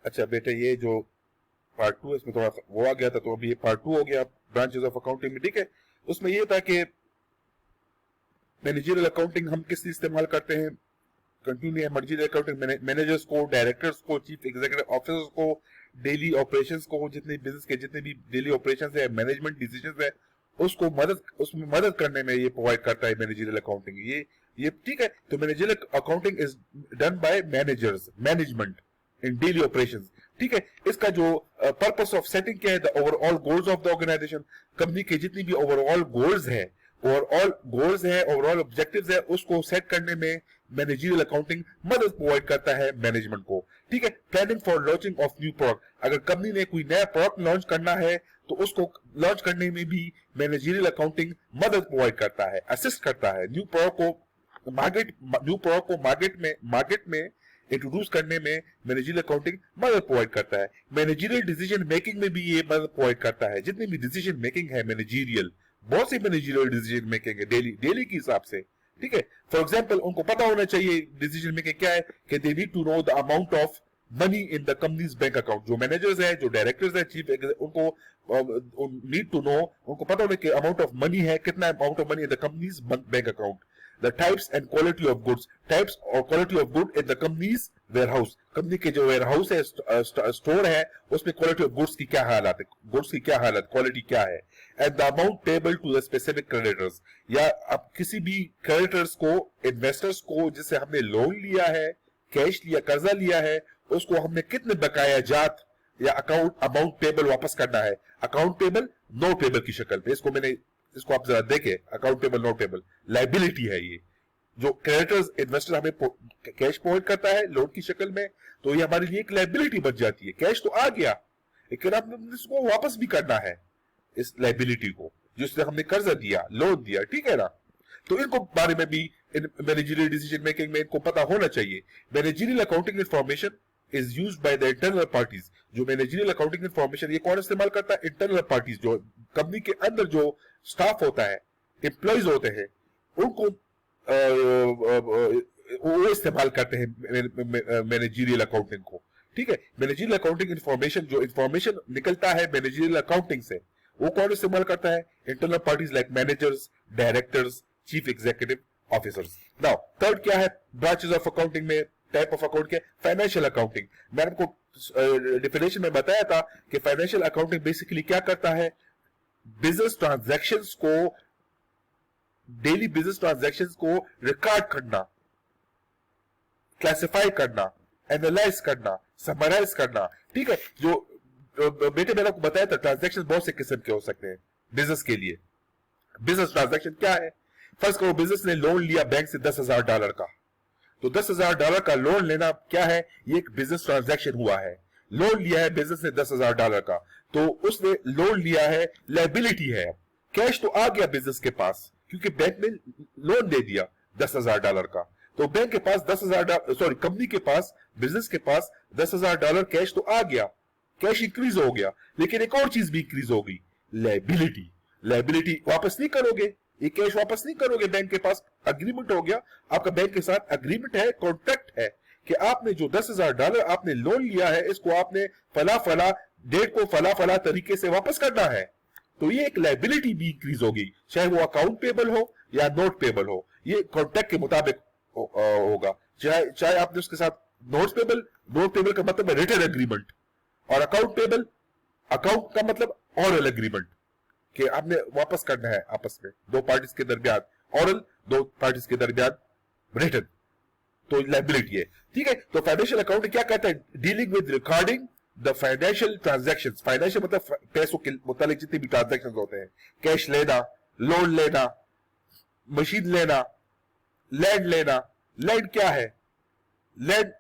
अच्छा बेटे, ये जो पार्ट 2 है इसमें थोड़ा वो आ गया था, तो अभी ये पार्ट 2 हो गया ब्रांचेस ऑफ अकाउंटिंग में, ठीक है। उसमें ये था कि मैनेजरियल अकाउंटिंग हम किस लिए इस्तेमाल करते हैं, कंटिन्यू है। मैनेजरियल अकाउंटिंग मैनेजर्स को, डायरेक्टर्स को, चीफ एग्जीक्यूटिव ऑफिसर्स को, डेली ऑपरेशंस को, जितने बिजनेस के जितने भी डेली ऑपरेशंस है, मैनेजमेंट डिसीजंस है, उसमें मदद करने में ये प्रोवाइड करता है मैनेजरियल अकाउंटिंग। ये ठीक है। तो managerial accounting is done by managers, management in daily operations, ठीक है। इसका जो पर्पस ऑफ सेटिंग क्या है, the overall goals of the organisation, company के जितनी भी ओवरऑल गोल्स है, ओवरऑल ऑब्जेक्टिव्स है, उसको सेट करने में मैनेजरियल अकाउंटिंग मदद प्रोवाइड करता है मैनेजमेंट को, ठीक है। Planning for launching of new product, अगर कंपनी ने कोई नया प्रोडक्ट लॉन्च करना है तो उसको लॉन्च करने में भी मैनेजरियल अकाउंटिंग मदद प्रोवाइड करता है, असिस्ट करता है। न्यू प्रोडक्ट को मार्केट में इंट्रोड्यूस करने में मैनेजरियल अकाउंटिंग मदद प्रोवाइड करता है। मैनेजरियल डिसीजन मेकिंग में भी ये मदद प्रोवाइड करता है। जितनी भी डिसीजन मेकिंग है मैनेजरियल, बहुत सी मैनेजरियल डिसीजन मेकिंग है डेली के हिसाब से, ठीक है। फॉर एग्जांपल उनको पता होना चाहिए डिसीजन मेकिंग क्या है, कि they need to know the amount of money in the company's bank account. जो मैनेजर्स है, जो डायरेक्टर्स है, चीफ, उनको नीड टू नो, उनको पता होना कि अमाउंट ऑफ मनी है, कितना amount of money in the company's bank account. The types and quality of goods, types और quality of good in the company's warehouse, company के जो वेयरहाउस है, स्टोर है, उसमें क्वालिटी ऑफ गुड्स की क्या हालत है, क्वालिटी क्या है। And the amount payable to the specific creditors, या अब किसी भी क्रेडिटर्स को, इन्वेस्टर्स को, जिससे हमने लोन लिया है, कैश लिया, कर्जा लिया है, उसको हमने कितने बकाया जात या अमाउंट पेबल वापस करना है। अकाउंट पेबल, नोट पेबल की शक्ल में, इसको आप जरा देखें, account payable, note payable, liability है ये। जो क्रेडिटर्स, इन्वेस्टर हमें कैश प्रोवाइड करता है लोन की शक्ल में, तो ये हमारे लिए एक लाइबिलिटी बच जाती है। कैश तो आ गया, लेकिन आपने इसको वापस भी करना है, इस लाइबिलिटी को, जिससे हमने कर्जा दिया, लोन दिया, ठीक है ना। तो इनको बारे में भी मैनेजरियल डिसीजन मेकिंग में इनको पता होना चाहिए। Managerial accounting information is used by the internal parties, जो मैनेजरियल अकाउंटिंग इंफॉर्मेशन ये कौन इस्तेमाल करता है, इंटरनल पार्टीज, जो कंपनी के अंदर जो स्टाफ होता है, एम्प्लॉइज होते हैं, उनको वो इस्तेमाल करते हैं मैनेजरियल अकाउंटिंग को, ठीक है। मैनेजरियल अकाउंटिंग इंफॉर्मेशन निकलता है मैनेजरियल अकाउंटिंग से, वो कौन इस्तेमाल करता है, internal parties like managers, directors, chief executive officers. Now third क्या है ब्रांचेस ऑफ अकाउंटिंग में, टाइप ऑफ अकाउंट के, फाइनेंशियल अकाउंटिंग। मैंने आपको डेफिनेशन में बताया था कि फाइनेंशियल अकाउंटिंग बेसिकली क्या करता है, बिजनेस ट्रांजैक्शंस को, डेली बिजनेस ट्रांजैक्शंस को रिकॉर्ड करना, क्लासिफाई करना, एनालाइज करना, समराइज करना, ठीक है। जो बेटे मैंने आपको बताया था, ट्रांजैक्शन बहुत से किस्म के हो सकते हैं बिजनेस के लिए। बिजनेस ट्रांजैक्शन क्या है, फर्स्ट करो बिजनेस ने लोन लिया बैंक से $10,000 का, तो $10,000 का लोन लेना क्या है, ये एक बिजनेस ट्रांजैक्शन हुआ है। लोन लिया है बिजनेस ने $10,000 का, तो उसने लोन लिया है, लायबिलिटी है। कैश तो आ गया बिजनेस के पास, क्योंकि बैंक ने लोन दे दिया $10,000 का, तो बैंक के पास $10,000, कंपनी के पास, बिजनेस के पास $10,000 कैश तो आ गया, कैश इंक्रीज हो गया, लेकिन एक और चीज भी इंक्रीज हो गई, लायबिलिटी वापस नहीं करोगे, ये कैश वापस नहीं करोगे, बैंक के पास अग्रीमेंट हो गया, आपका बैंक के साथ अग्रीमेंट है, कॉन्ट्रैक्ट है कि आपने जो $10,000 आपने लोन लिया है, इसको आपने फला डेट को फला तरीके से वापस करना है। तो ये एक लायबिलिटी भी इंक्रीज होगी, चाहे वो अकाउंट पेबल हो या नोट पेबल हो, ये कॉन्ट्रैक्ट के मुताबिक होगा। चाहे आपने उसके साथ नोट पेबल का मतलब है रिटन एग्रीमेंट, और अकाउंट का मतलब ऑरल एग्रीमेंट, कि आपने वापस करना है आपस में दो पार्टीज के दरमियान, ऑरल, दो पार्टीज के दरमियान रिटन, तो लायबिलिटी है, ठीक है। तो फाइनेंशियल अकाउंटिंग क्या कहता है, dealing with recording the financial transactions. Financial मतलब पैसों के मुतालिक जितने भी ट्रांजैक्शंस होते हैं, कैश लेना, लोन लेना, मशीन लेना, लैंड लेना। लैंड क्या है, लैंड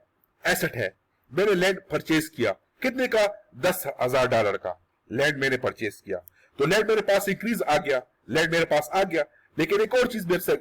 एसेट है, मैंने लैंड परचेज किया, कितने का, $10,000 का लैंड मैंने परचेज किया, तो लैंड मेरे पास इंक्रीज आ गया, लैंड मेरे पास आ गया, लेकिन एक और चीज मेरे से,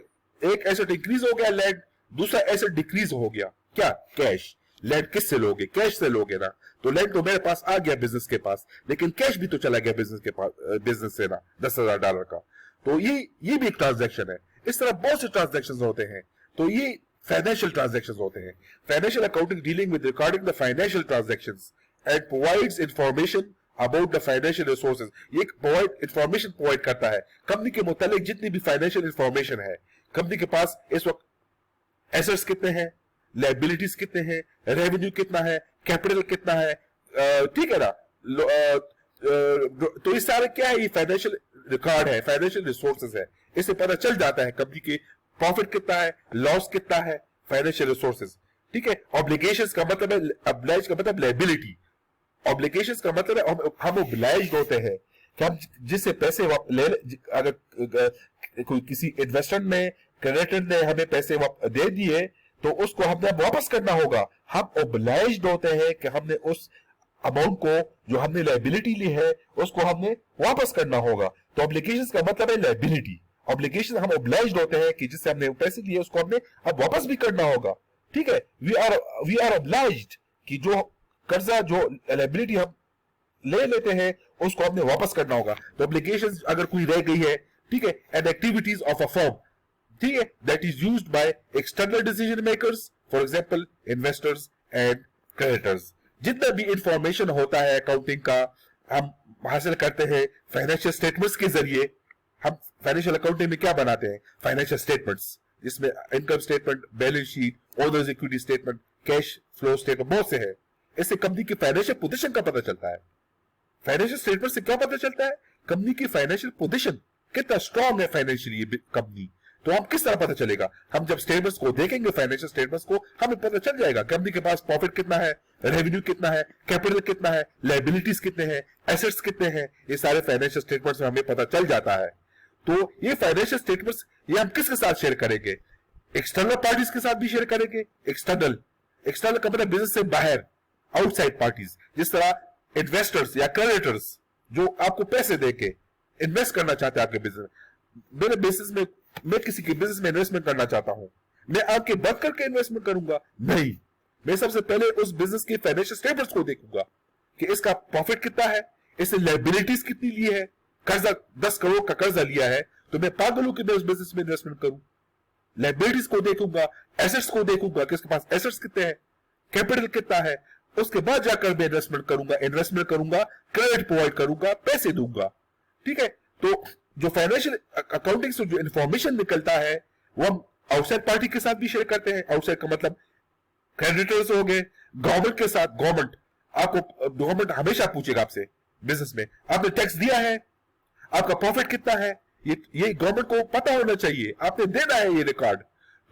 एक एसेट इंक्रीज हो गया लैंड, दूसरा एसेट डिक्रीज हो गया, क्या, कैश। लैंड किससे लोगे, कैश से लोगे ना, तो लैंड तो मेरे पास आ गया बिजनेस के पास, लेकिन कैश भी तो चला गया बिजनेस के पास, बिजनेस से ना, $10,000 का, तो ये भी एक ट्रांजैक्शन है। इस तरह बहुत से ट्रांजैक्शंस होते हैं, तो ये फाइनेंशियल ट्रांजैक्शंस होते हैं। Financial accounting dealing with recording the financial transactions and provides information about the financial resources. ये प्रोवाइड इंफॉर्मेशन प्रोवाइड करता है कंपनी के मुतालिक जितनी भी फाइनेंशियल इंफॉर्मेशन है। कंपनी के पास इस वक्त एसेट्स कितने हैं, लायबिलिटीज कितने हैं, रेवेन्यू कितना है, कैपिटल कितना है, ठीक है ना। तो ये सारे क्या है, ये फाइनेंशियल रिकॉर्ड है, फाइनेंशियल रिसोर्सेज है। इससे पता चल जाता है कंपनी के प्रॉफिट कितना है, लॉस कितना है, फाइनेंशियल रिसोर्सेज, ठीक है। ऑब्लिगेशंस का मतलब है, ऑब्लाइज का मतलब लायबिलिटी, ऑब्लिगेशंस का मतलब है हम ऑब्लाइज्ड होते हैं कि हम जिससे पैसे ले, अगर कोई किसी इन्वेस्टर ने, क्रेडिटर ने हमें पैसे दे दिए तो उसको हमने वापस करना होगा। हम ऑब्लाइज्ड होते हैं कि हमने उस अमाउंट को जो हमने लायबिलिटी ली है उसको हमने वापस करना होगा। तो ऑब्लिगेशंस का मतलब है लायबिलिटी। ऑब्लिगेशन हम ऑब्लाइज्ड होते हैं कि जिससे हमने पैसे लिए उसको हमने अब वापस भी करना होगा, ठीक है। वी आर ऑब्लाइज्ड कि जो कर्जा, जो लायबिलिटी हम ले लेते हैं उसको हमने वापस करना होगा। तो ऑब्लिगेशंस अगर कोई रह गई है, ठीक है, and activities of a firm, ठीक है, that is used by external decision makers, for example investors and creditors. जितना भी इंफॉर्मेशन होता है अकाउंटिंग का हम हासिल करते हैं फाइनेंशियल स्टेटमेंट्स के जरिए। हम फाइनेंशियल अकाउंटिंग में क्या बनाते हैं, फाइनेंशियल स्टेटमेंट्स, जिसमें income statement, balance sheet, owners equity statement, cash flow statement, बहुत से है। इससे कंपनी की फाइनेंशियल पोजीशन का पता चलता है। फाइनेंशियल स्टेटमेंट से क्या पता चलता है, कंपनी की फाइनेंशियल पोजीशन कितना स्ट्रांग है फाइनेंशियली कंपनी। तो हम किस तरह पता चलेगा, हम जब स्टेटमेंट्स को देखेंगे, फाइनेंशियल स्टेटमेंट्स को, हमें पता चल जाएगा कंपनी के पास प्रॉफिट कितना है, रेवेन्यू कितना है, कैपिटल कितना है, लायबिलिटीज कितने हैं, एसेट्स कितने हैं। ये सारे फाइनेंशियल स्टेटमेंट्स में हमें पता चल जाता है। तो ये फाइनेंशियल स्टेटमेंट्स ये हम किसके साथ शेयर करेंगे, एक्सटर्नल पार्टीज के साथ भी शेयर करेंगे। एक्सटर्नल का मतलब बिजनेस से बाहर, आउटसाइड पार्टीज, जिस तरह इन्वेस्टर्स या क्रेडिटर्स जो आपको पैसे देके इन्वेस्ट करना चाहते हैं आपके बिजनेस। मेरे बिजनेस में, मैं किसी के बिजनेस में इन्वेस्टमेंट करना चाहता हूं, मैं आपके बंद करके इन्वेस्टमेंट करूंगा? नहीं, मैं सबसे पहले उस बिजनेस के फाइनेंशियल स्टेटमेंट्स को देखूंगा कि इसका प्रॉफिट कितना है, इसने लायबिलिटीज कितनी ली है। कर्जा 10 करोड़ का कर्जा लिया है तो मैं पागल हूं कि मैं उस बिजनेस में इन्वेस्टमेंट करूं। लायबिलिटीज को देखूंगा, एसेट्स को देखूंगा कि इसके पास एसेट्स कितने हैं, कैपिटल कितना है, उसके बाद जाकर मैं इन्वेस्टमेंट करूंगा, क्रेडिट प्रोवाइड करूंगा, पैसे दूंगा, ठीक है। तो जो फाइनेंशियल अकाउंटिंग से जो इंफॉर्मेशन निकलता है वो हम आउटसाइड पार्टी के साथ भी शेयर करते हैं। आउटसाइड का मतलब क्रेडिटर्स हो गए, गवर्नमेंट के साथ। गवर्नमेंट हमेशा पूछेगा आपसे, बिजनेस में आपने टैक्स दिया है, आपका प्रॉफिट कितना है, ये गवर्नमेंट को पता होना चाहिए, आपने देना है ये रिकॉर्ड।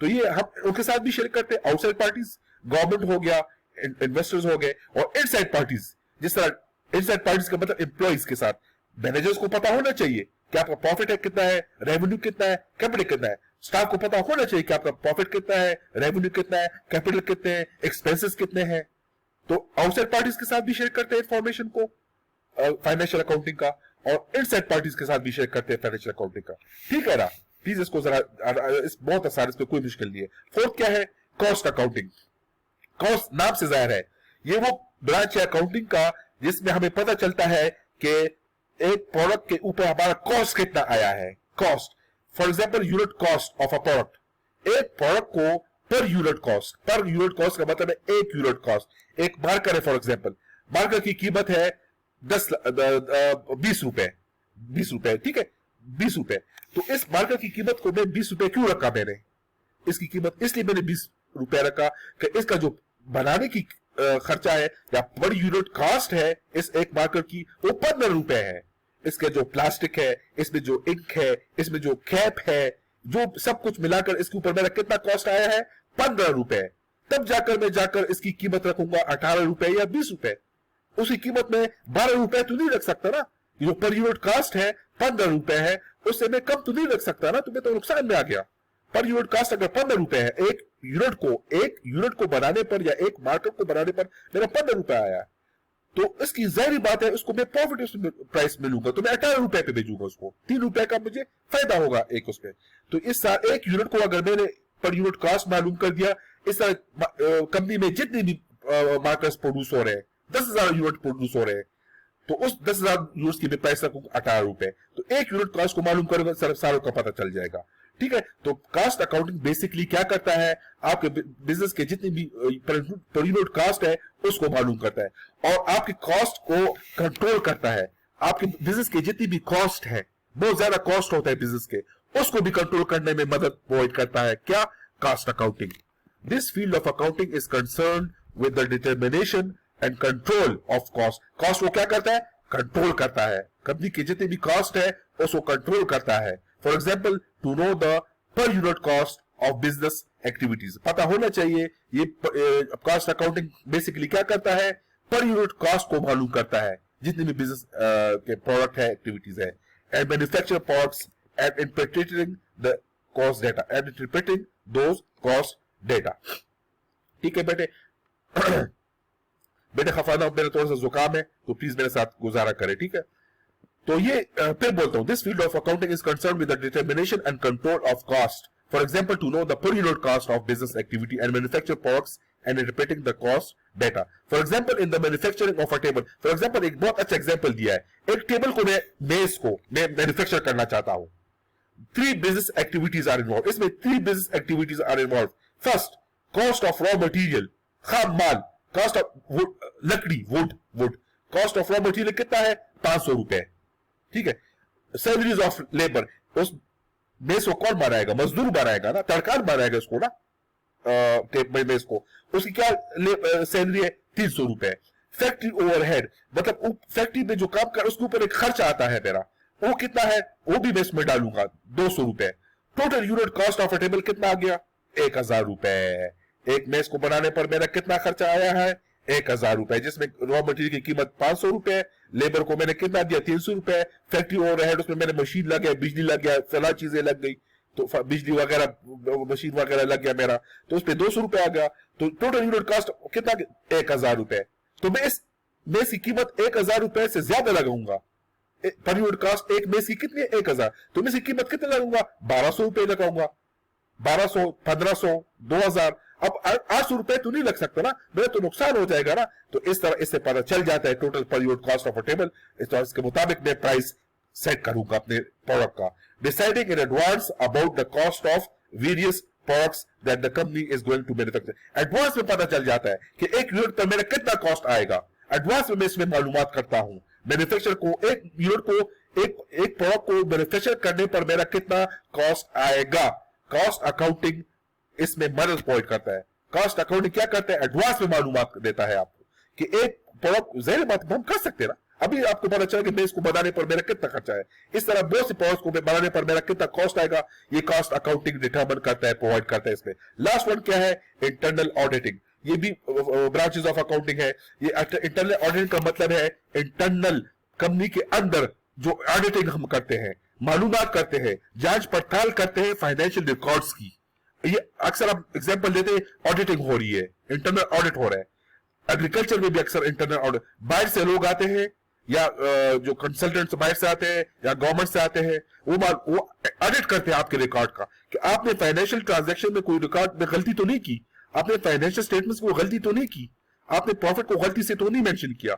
तो ये हम उनके साथ भी शेयर करते हैं। आउटसाइड पार्टीज गवर्नमेंट हो गया, इन्वेस्टर्स हो गए, और इनसाइड पार्टीज, जिस तरह इनसाइड पार्टीज का मतलब एम्प्लॉइज के साथ, मैनेजर्स को पता होना चाहिए कि आपका प्रॉफिट है कितना है, रेवेन्यू कितना है, कैपिटल कितना है। स्टाफ को पता होना चाहिए कि आपका प्रॉफिट कितना है, रेवेन्यू कितना है, कैपिटल कितने हैं, एक्सपेंसेस कितने हैं। तो आउटसाइड पार्टीज के साथ भी शेयर करते हैं इन्फॉर्मेशन को फाइनेंशियल अकाउंटिंग का, और इनसाइड पार्टीज के साथ भी शेयर करते हैं फाइनेंशियल अकाउंटिंग का, ठीक है ना। प्लीज इसको जरा, बहुत आसान, इस पर कोई मुश्किल नहीं है। फोर्थ क्या है, कॉस्ट अकाउंटिंग। कॉस्ट नाम से जाहिर है ये वो ब्रांच है अकाउंटिंग का जिसमें हमें पता चलता है कि एक प्रोडक्ट के ऊपर हमारा कॉस्ट कितना आया है। Cost, for example unit cost of a product. एक प्रोडक्ट को पर यूनिट कॉस्ट का मतलब है एक यूनिट कॉस्ट। एक मार्कर है, फॉर एग्जांपल मार्कर की कीमत है 20 रुपए, ठीक है, 20 रुपए। तो इस मार्कर की कीमत को मैं 20 रुपए क्यों रखा मैंने, इसकी कीमत इसलिए मैंने 20 रुपए रखा कि इसका जो बनाने की खर्चा है या पर यूनिट कॉस्ट है इस एक मार्कर की, वो 15 रुपए है। इसके जो प्लास्टिक है, इसमें जो इंक है, इसमें जो कैप है, जो सब कुछ मिलाकर इसके ऊपर मेरा कितना कॉस्ट आया है, 15 रुपए। तब जाकर इसकी कीमत रखूंगा 18 रुपए या 20 रुपए। उसी कीमत में 12 रुपए तो नहीं रख सकता ना। जो पर यूनिट कॉस्ट है 15 रुपए है, उससे मैं कम तो नहीं रख सकता ना, तुम्हें तो नुकसान में आ गया। पर यूनिट कॉस्ट अगर 15 रुपए है, एक यूनिट को बनाने पर या एक मार्कर को बनाने पर मेरा 15 रुपए आया, तो इसकी जाहिर बात है उसको मैं प्रॉफिट प्राइस में लूंगा, तो मैं 18 रुपए पे भेजूंगा उसको, 3 रुपए का मुझे फायदा होगा एक उसमें। तो इस एक यूनिट को अगर मैंने पर यूनिट कॉस्ट मालूम कर दिया, इस तरह कंपनी में जितने भी मार्कर्स प्रोड्यूस हो रहे हैं, 10,000 यूनिट प्रोड्यूस हो रहे हैं, तो उस 10,000 यूनिट की मैं प्राइस रखूंगा 18 रुपए। तो एक यूनिट कॉस्ट को मालूम करूंगा, सारों का पता चल जाएगा, ठीक है। तो कास्ट अकाउंटिंग बेसिकली क्या करता है, आपके बिजनेस के जितनी भी पर यूनिट कास्ट है उसको मालूम करता है और आपके कॉस्ट को कंट्रोल करता है। आपके बिजनेस के जितनी भी कॉस्ट है, बहुत ज्यादा कॉस्ट होता है बिजनेस के, उसको भी कंट्रोल करने में मदद प्रोवाइड करता है क्या, cost accounting. This field of accounting is concern with the determination and control of cost. Cost वो क्या करता है, कंट्रोल करता है। कंपनी की जितनी भी कॉस्ट है उसको कंट्रोल करता है। For example, to know the per unit cost of business activities, पता होना चाहिए ये कॉस्ट अकाउंटिंग बेसिकली क्या करता है, पर यूनिट कॉस्ट को मालूम करता है जितने भी बिजनेस के प्रोडक्ट है, एक्टिविटीज है। And manufacture products and interpreting the cost data and interpreting those cost data. ठीक है बेटे, बेटे खफाना, मेरा थोड़ा सा जुकाम है तो प्लीज मेरे साथ गुजारा करें, ठीक है। तो ये फिर बोलता हूं, this field of accounting is concern with the determination and control of cost. For example, to know the per unit cost of business activity and manufacture products and interpreting the cost data. For example, in the manufacturing of a table, for example एक बहुत अच्छा example दिया है, एक table को मैं मेज को मैं मैन्युफैक्चर करना चाहता हूं। 3 business activities are involved, इसमें 3 business activities are involved. First, cost of raw material, खाम माल, cost of wood, लकड़ी, wood, cost of raw material कितना है, 500 रुपए, ठीक है। सैलरीज ऑफ लेबर, उस मेज को कौन बनाएगा, मजदूर बनाएगा ना, तड़कार बनाएगा इसको ना, मेज को, उसकी क्या सैलरी है, 300 रुपए। फैक्ट्री ओवरहेड, मतलब फैक्ट्री में जो काम कर उसके ऊपर एक खर्च आता है मेरा, वो कितना है, वो भी मैं इसमें डालूंगा, 200 रुपए। Total unit cost of a table कितना आ गया, 1000 रुपए। एक मेज को बनाने पर मेरा कितना खर्चा आया है, 1000 रुपए, जिसमें रॉ मटेरियल की कीमत 500 रुपए, लेबर को मैंने कितना दिया, 300 रुपए। फैक्ट्री ओवरहेड, उसमें मैंने मशीन लग गया, बिजली लग गया, फला चीजें लग गई, तो बिजली वगैरह, मशीन वगैरह लग गया मेरा, तो उस पर 200 रुपए आ गया। तो टोटल यूनिट कॉस्ट कितना, 1000 रुपए। तो मैं इस मेज की कीमत 1000 रुपए से ज्यादा लगाऊंगा। पर यूनिट कॉस्ट एक मेज की कितनी है, 1000, तो मैं इसकी कीमत कितने लगाऊंगा, 1200 रुपए लगाऊंगा। 1200, 1500, 2000, अब 800 रुपए तो नहीं लग सकता ना, मेरा तो नुकसान हो जाएगा ना। तो इस तरह इससे पता चल जाता है total per unit cost of a table. इसके मुताबिक मैं प्राइस सेट करूंगा अपने प्रोडक्ट का। Deciding in advance about the cost of various products that the company is going to manufacture. Advance में पता चल जाता है कि एक यूनिट पर मेरा कितना कॉस्ट आएगा, एडवांस में मैं इसमें मालूमात करता हूं। मैन्युफैक्चर को, एक यूनिट को, एक प्रोडक्ट को मैन्युफैक्चर करने पर मेरा कितना कॉस्ट आएगा। कॉस्ट अकाउंटिंग इसमें मदद प्रोवाइड करता है। कॉस्ट अकाउंटिंग क्या करता है, एडवांस में मालूमात देता है आपको कि एक प्रोडक्ट, जाहिर बात हम कर सकते हैं ना, अभी आपको पता चला कि मैं इसको बनाने पर मेरा कितना खर्चा है, इस तरह बहुत से प्रोडक्ट्स को बनाने पर मेरा कितना कॉस्ट आएगा, ये कॉस्ट अकाउंटिंग डिटरमिन करता है, प्रोवाइड करता है इसमें। लास्ट वन क्या है, इंटरनल ऑडिटिंग। ये भी ब्रांचेस ऑफ अकाउंटिंग है। ये इंटरनल ऑडिटिंग का मतलब है इंटरनल, कंपनी के अंदर जो ऑडिटिंग हम करते हैं, मालूमात करते हैं, जांच पड़ताल करते हैं फाइनेंशियल रिकॉर्ड्स की। ये अक्सर आप एग्जांपल देते हैं, ऑडिटिंग हो रही है, इंटरनल ऑडिट हो रहा है। एग्रीकल्चर में भी अक्सर इंटरनल ऑडिट, बाहर से लोग आते हैं या जो कंसल्टेंट्स बाहर से आते हैं या गवर्नमेंट से आते हैं, वो ऑडिट करते हैं आपके रिकॉर्ड का कि आपने फाइनेंशियल ट्रांजैक्शन में कोई रिकॉर्ड में गलती तो नहीं की, आपने फाइनेंशियल स्टेटमेंट्स में गलती तो नहीं की, आपने प्रॉफिट को गलती से तो नहीं मेंशन किया।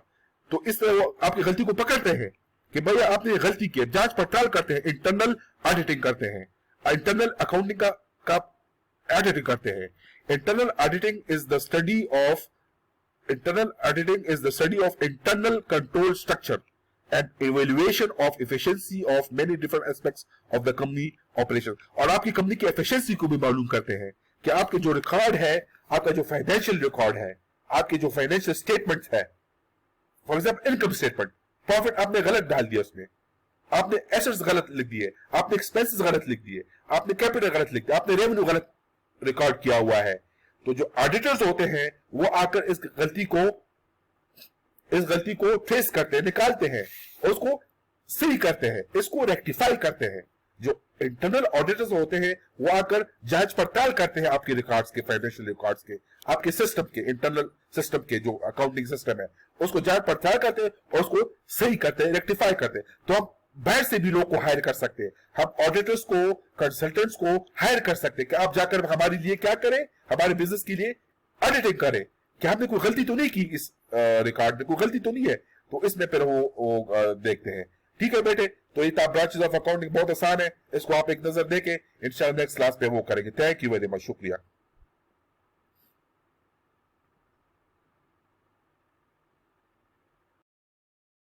तो इस तरह वो आपकी गलती को पकड़ते हैं कि भैया आपने गलती की, जांच पड़ताल करते हैं, इंटरनल ऑडिटिंग करते हैं, इंटरनल अकाउंटिंग का ऑडिटिंग करते हैं। Internal auditing is the study of internal control structure and evaluation of efficiency of many different aspects of the company operation। और आपकी कंपनी की एफिशिएंसी को भी मालूम करते हैं कि आपके जो रिकॉर्ड है, आपका जो फाइनेंशियल रिकॉर्ड है, आपके जो फाइनेंशियल स्टेटमेंट है, for example income statement, profit आपने गलत डाल दिया, उसमें आपने एसेट्स गलत लिख दिए, आपने एक्सपेंसेस गलत लिख दिए, आपने कैपिटल गलत लिख दिया, आपने रेवेन्यू गलत रिकॉर्ड किया हुआ है। तो जो ऑडिटर्स होते हैं वो आकर इस गलती को ट्रेस करते हैं, निकालते हैं, उसको सही करते हैं, इसको रेक्टिफाई करते हैं। जो इंटरनल ऑडिटर्स होते हैं वो आकर जांच पड़ताल करते हैं आपके रिकॉर्ड्स के, फाइनेंशियल रिकॉर्ड्स के, आपके सिस्टम के, इंटरनल सिस्टम के जो अकाउंटिंग सिस्टम है उसको जांच पड़ताल करते हैं और उसको सही करते हैं, रेक्टिफाई करते हैं। तो हम बाहर से भी लोग को हायर कर सकते हैं, हम ऑडिटर्स को, कंसल्टेंट्स को हायर कर सकते हैं कि आप जाकर हमारे लिए क्या करें, हमारे बिजनेस के लिए ऑडिटिंग करें कि हमने कोई गलती तो नहीं की, इस रिकॉर्ड में कोई गलती तो नहीं है। तो इसमें फिर वो देखते हैं। ठीक है बेटे, तो ये ब्रांचेस ऑफ अकाउंटिंग बहुत आसान है, इसको आप एक नजर देके इंशाल्लाह नेक्स्ट क्लास पे वो करेंगे। थैंक यू वेरी मच, शुक्रिया।